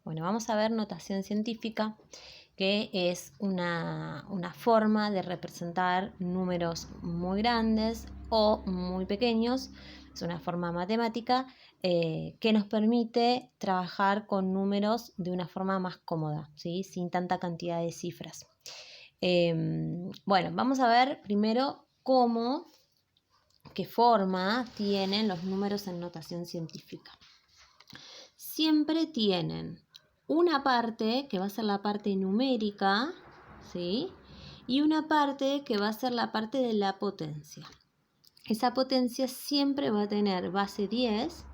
Bueno, vamos a ver notación científica, que es una forma de representar números muy grandes o muy pequeños. Es una forma matemática que nos permite trabajar con números de una forma más cómoda, ¿sí? Sin tanta cantidad de cifras. Bueno, vamos a ver primero qué forma tienen los números en notación científica. Siempre tienen una parte que va a ser la parte numérica, ¿sí? Y una parte que va a ser la parte de la potencia. Esa potencia siempre va a tener base 10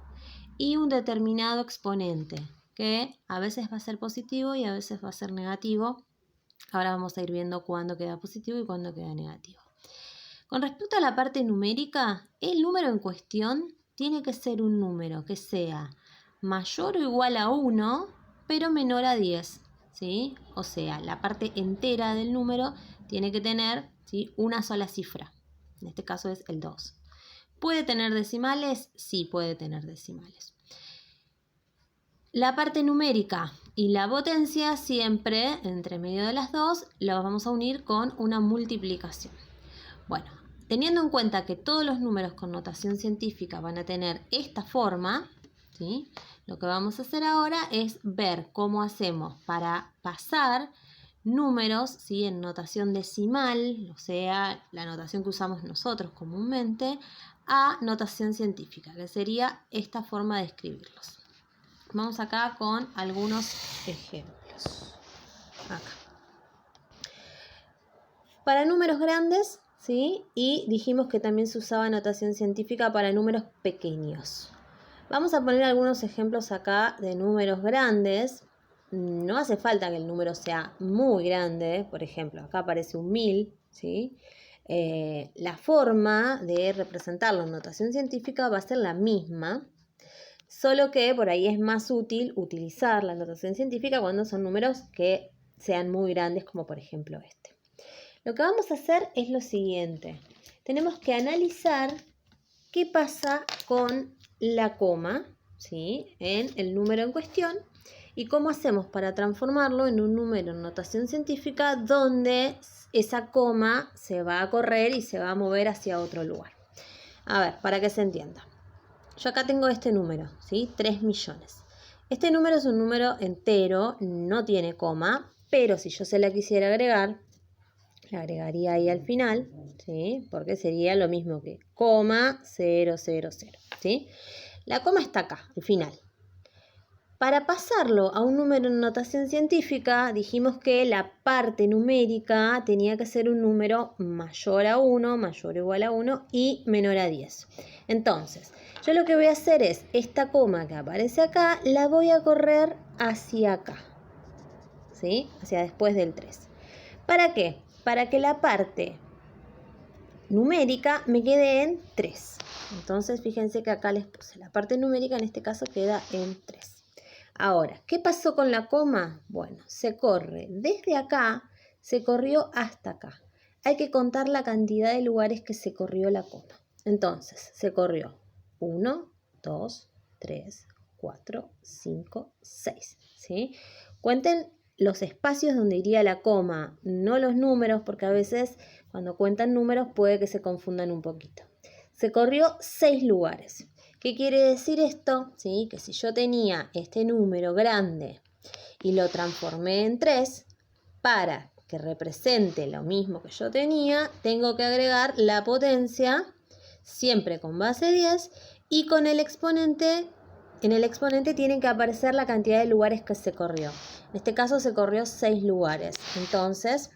y un determinado exponente, que a veces va a ser positivo y a veces va a ser negativo. Ahora vamos a ir viendo cuándo queda positivo y cuándo queda negativo. Con respecto a la parte numérica, el número en cuestión tiene que ser un número que sea mayor o igual a 1, pero menor a 10, ¿sí? O sea, la parte entera del número tiene que tener, ¿sí?, una sola cifra. En este caso es el 2. ¿Puede tener decimales? Sí, puede tener decimales. La parte numérica y la potencia siempre, entre medio de las dos, las vamos a unir con una multiplicación. Bueno, teniendo en cuenta que todos los números con notación científica van a tener esta forma, ¿sí?, lo que vamos a hacer ahora es ver cómo hacemos para pasar números, ¿sí?, en notación decimal, o sea, la notación que usamos nosotros comúnmente, a notación científica, que sería esta forma de escribirlos. Vamos acá con algunos ejemplos. Acá. Para números grandes, ¿sí?, y dijimos que también se usaba notación científica para números pequeños. Vamos a poner algunos ejemplos acá de números grandes. No hace falta que el número sea muy grande. Por ejemplo, acá aparece un 1000, ¿sí? La forma de representarlo en notación científica va a ser la misma, solo que por ahí es más útil utilizar la notación científica cuando son números que sean muy grandes, como por ejemplo este. Lo que vamos a hacer es lo siguiente. Tenemos que analizar qué pasa con la coma, ¿sí?, en el número en cuestión, y cómo hacemos para transformarlo en un número en notación científica donde esa coma se va a correr y se va a mover hacia otro lugar. A ver, para que se entienda. Yo acá tengo este número, ¿sí?, 3 millones. Este número es un número entero, no tiene coma, pero si yo se la quisiera agregar, la agregaría ahí al final, ¿sí?, porque sería lo mismo que coma 000, ¿sí? La coma está acá, al final. Para pasarlo a un número en notación científica, dijimos que la parte numérica tenía que ser un número mayor a 1, mayor o igual a 1 y menor a 10. Entonces, yo lo que voy a hacer es, esta coma que aparece acá, la voy a correr hacia acá, ¿sí?, hacia después del 3. ¿Para qué? Para que la parte numérica me quede en 3. Entonces, fíjense que acá les puse la parte numérica, en este caso queda en 3. Ahora, ¿qué pasó con la coma? Bueno, se corre desde acá, se corrió hasta acá. Hay que contar la cantidad de lugares que se corrió la coma. Entonces, se corrió 1, 2, 3, 4, 5, 6. ¿Sí? Cuenten los espacios donde iría la coma, no los números, porque a veces cuando cuentan números puede que se confundan un poquito. Se corrió 6 lugares. ¿Qué quiere decir esto? ¿Sí? Que si yo tenía este número grande y lo transformé en 3, para que represente lo mismo que yo tenía, tengo que agregar la potencia, siempre con base 10, y con el exponente. En el exponente tiene que aparecer la cantidad de lugares que se corrió. En este caso se corrió 6 lugares. Entonces,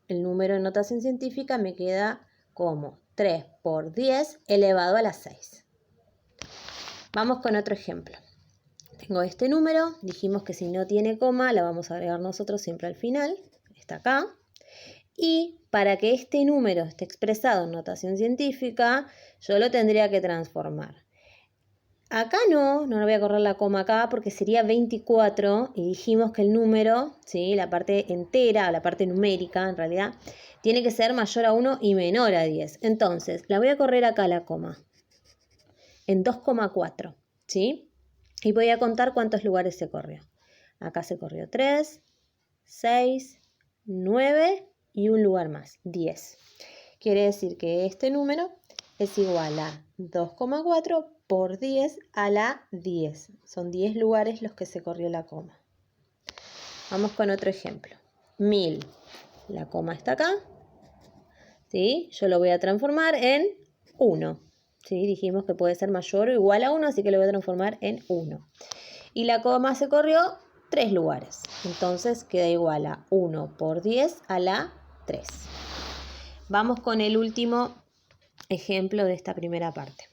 el número en notación científica me queda como 3 por 10 elevado a la 6. Vamos con otro ejemplo. Tengo este número, dijimos que si no tiene coma la vamos a agregar nosotros siempre al final, está acá. Y para que este número esté expresado en notación científica, yo lo tendría que transformar. Acá no voy a correr la coma acá porque sería 24 y dijimos que el número, ¿sí?, la parte entera, la parte numérica en realidad, tiene que ser mayor a 1 y menor a 10. Entonces, la voy a correr acá la coma en 2,4, ¿sí? Y voy a contar cuántos lugares se corrió. Acá se corrió 3, 6, 9 y un lugar más, 10. Quiere decir que este número es igual a 2,4 por 10 a la 10. Son 10 lugares los que se corrió la coma. Vamos con otro ejemplo. 1000. La coma está acá. ¿Sí? Yo lo voy a transformar en 1. ¿Sí? Dijimos que puede ser mayor o igual a 1, así que lo voy a transformar en 1. Y la coma se corrió 3 lugares. Entonces queda igual a 1 por 10 a la 3. Vamos con el último ejemplo de esta primera parte.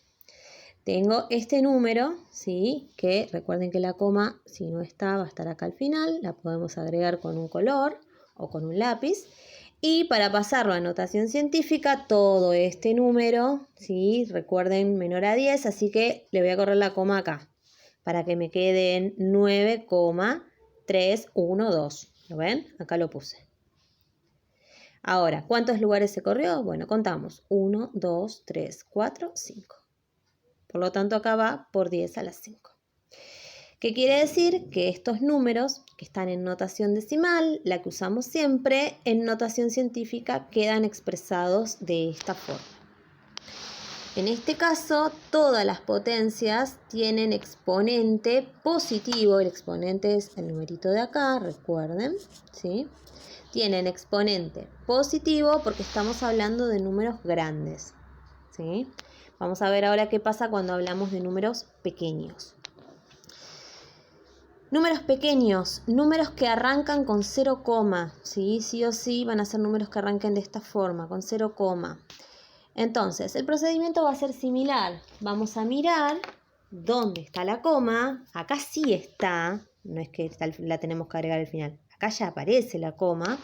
Tengo este número, ¿sí? Que recuerden que la coma, si no está, va a estar acá al final. La podemos agregar con un color o con un lápiz. Y para pasarlo a notación científica, todo este número, ¿sí? Recuerden, menor a 10, así que le voy a correr la coma acá, para que me quede en 9,312. ¿Lo ven? Acá lo puse. Ahora, ¿cuántos lugares se corrió? Bueno, contamos. 1, 2, 3, 4, 5. Por lo tanto, acá va por 10 a la 5. ¿Qué quiere decir? Que estos números que están en notación decimal, la que usamos siempre, en notación científica quedan expresados de esta forma. En este caso, todas las potencias tienen exponente positivo. El exponente es el numerito de acá, recuerden, ¿sí? Tienen exponente positivo porque estamos hablando de números grandes, ¿sí? Vamos a ver ahora qué pasa cuando hablamos de números pequeños. Números pequeños, números que arrancan con 0, ¿sí? Sí o sí van a ser números que arranquen de esta forma, con 0, Entonces, el procedimiento va a ser similar. Vamos a mirar dónde está la coma. Acá sí está, no es que la tenemos que agregar al final. Acá ya aparece la coma.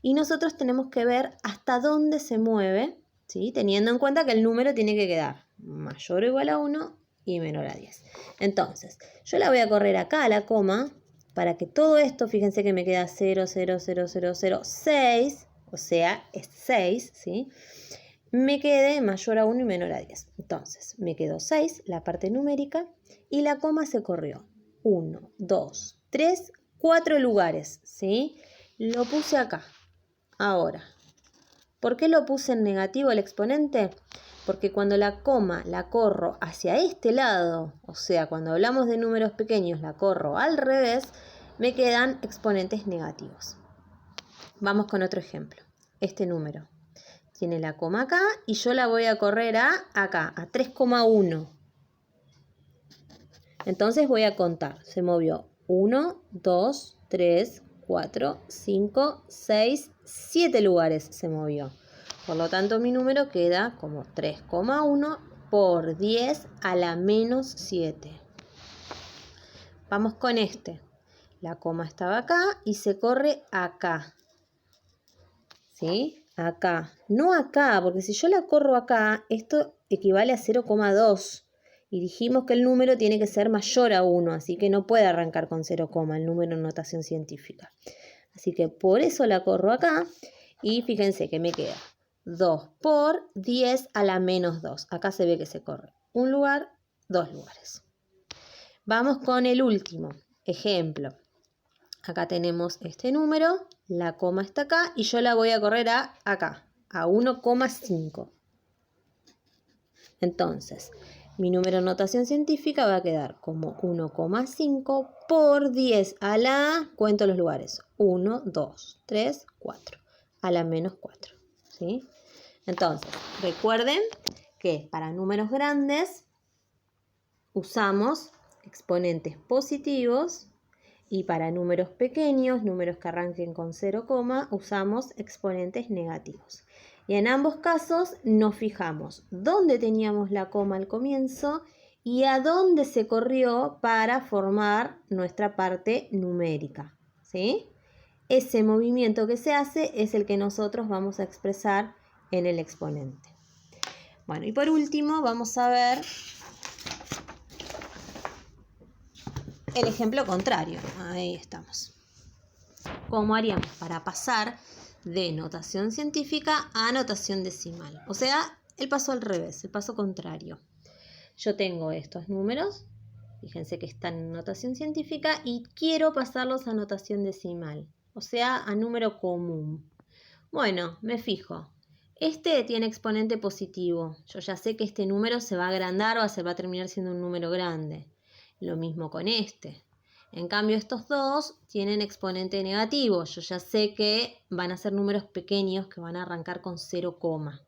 Y nosotros tenemos que ver hasta dónde se mueve, ¿sí? Teniendo en cuenta que el número tiene que quedar mayor o igual a 1 y menor a 10. Entonces, yo la voy a correr acá a la coma para que todo esto, fíjense que me queda 0, 0, 0, 0, 0, 6, o sea, es 6, ¿sí? Me quede mayor a 1 y menor a 10. Entonces, me quedó 6, la parte numérica, y la coma se corrió 1, 2, 3, 4 lugares, ¿sí? Lo puse acá. Ahora, ¿por qué lo puse en negativo el exponente? Porque cuando la coma la corro hacia este lado, o sea, cuando hablamos de números pequeños la corro al revés, me quedan exponentes negativos. Vamos con otro ejemplo. Este número tiene la coma acá y yo la voy a correr acá, a 3,1. Entonces voy a contar. Se movió 1, 2, 3, 4, 5, 6, 7 lugares se movió. Por lo tanto, mi número queda como 3,1 por 10 a la menos 7. Vamos con este. La coma estaba acá y se corre acá. ¿Sí? Acá. No acá, porque si yo la corro acá, esto equivale a 0,2. Y dijimos que el número tiene que ser mayor a 1, así que no puede arrancar con 0, el número en notación científica. Así que por eso la corro acá y fíjense que me queda 2 por 10 a la menos 2. Acá se ve que se corre un lugar, 2 lugares. Vamos con el último ejemplo. Acá tenemos este número, la coma está acá y yo la voy a correr acá, a 1,5. Entonces, mi número en notación científica va a quedar como 1,5 por 10 a la, cuento los lugares, 1, 2, 3, 4, a la menos 4, ¿sí? Entonces, recuerden que para números grandes usamos exponentes positivos y para números pequeños, números que arranquen con 0, usamos exponentes negativos. Y en ambos casos nos fijamos dónde teníamos la coma al comienzo y a dónde se corrió para formar nuestra parte numérica, ¿sí? Ese movimiento que se hace es el que nosotros vamos a expresar en el exponente. Bueno, y por último vamos a ver el ejemplo contrario. Ahí estamos. ¿Cómo haríamos para pasar de notación científica a notación decimal? O sea, el paso al revés, el paso contrario. Yo tengo estos números Fíjense que están en notación científica y quiero pasarlos a notación decimal, o sea, a número común. Bueno, me fijo. Este tiene exponente positivo. Yo ya sé que este número se va a agrandar o se va a terminar siendo un número grande. Lo mismo con este. En cambio, estos dos tienen exponente negativo. Yo ya sé que van a ser números pequeños que van a arrancar con 0,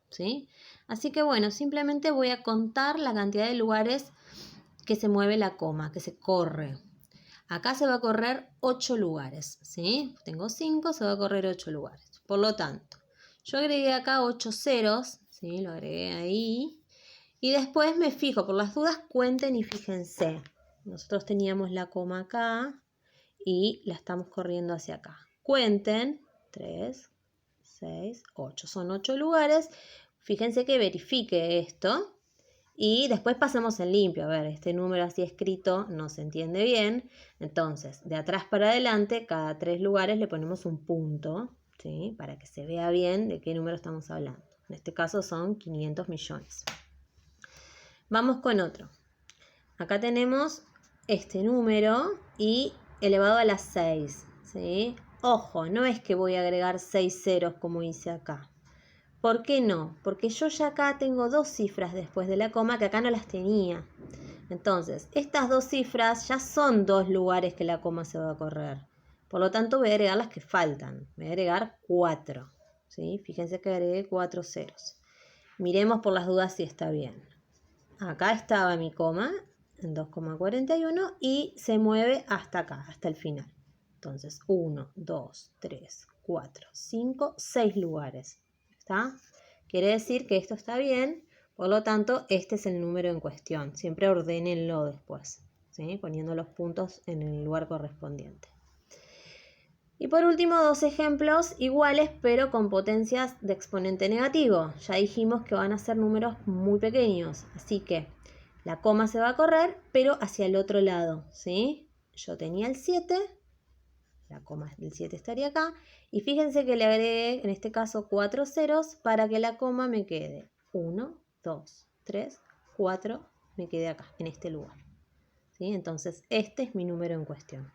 ¿sí? Así que bueno, simplemente voy a contar la cantidad de lugares que se mueve la coma, que se corre. Acá se va a correr 8 lugares, ¿sí? Tengo 5, se va a correr 8 lugares. Por lo tanto, yo agregué acá 8 ceros, ¿sí? Lo agregué ahí. Y después me fijo, por las dudas, cuenten y fíjense. Nosotros teníamos la coma acá y la estamos corriendo hacia acá. Cuenten, 3, 6, 8. Son 8 lugares. Fíjense que verifique esto. Y después pasamos en limpio. A ver, este número así escrito no se entiende bien. Entonces, de atrás para adelante, cada 3 lugares le ponemos un punto, ¿sí? Para que se vea bien de qué número estamos hablando. En este caso son 500 millones. Vamos con otro. Acá tenemos este número y elevado a las 6, ¿sí? Ojo, no es que voy a agregar 6 ceros como hice acá. ¿Por qué no? Porque yo ya acá tengo 2 cifras después de la coma que acá no las tenía. Entonces, estas 2 cifras ya son 2 lugares que la coma se va a correr. Por lo tanto, voy a agregar las que faltan. Voy a agregar 4. ¿Sí? Fíjense que agregué 4 ceros. Miremos por las dudas si está bien. Acá estaba mi coma en 2,41 y se mueve hasta acá, hasta el final. Entonces, 1, 2, 3, 4, 5, 6 lugares. ¿Está? Quiere decir que esto está bien, por lo tanto, este es el número en cuestión. Siempre ordénenlo después, ¿sí? Poniendo los puntos en el lugar correspondiente. Y por último, 2 ejemplos iguales, pero con potencias de exponente negativo. Ya dijimos que van a ser números muy pequeños, así que la coma se va a correr, pero hacia el otro lado, ¿sí? Yo tenía el 7, la coma del 7 estaría acá, y fíjense que le agregué, en este caso, 4 ceros para que la coma me quede 1, 2, 3, 4, me quede acá, en este lugar, ¿sí? Entonces, este es mi número en cuestión.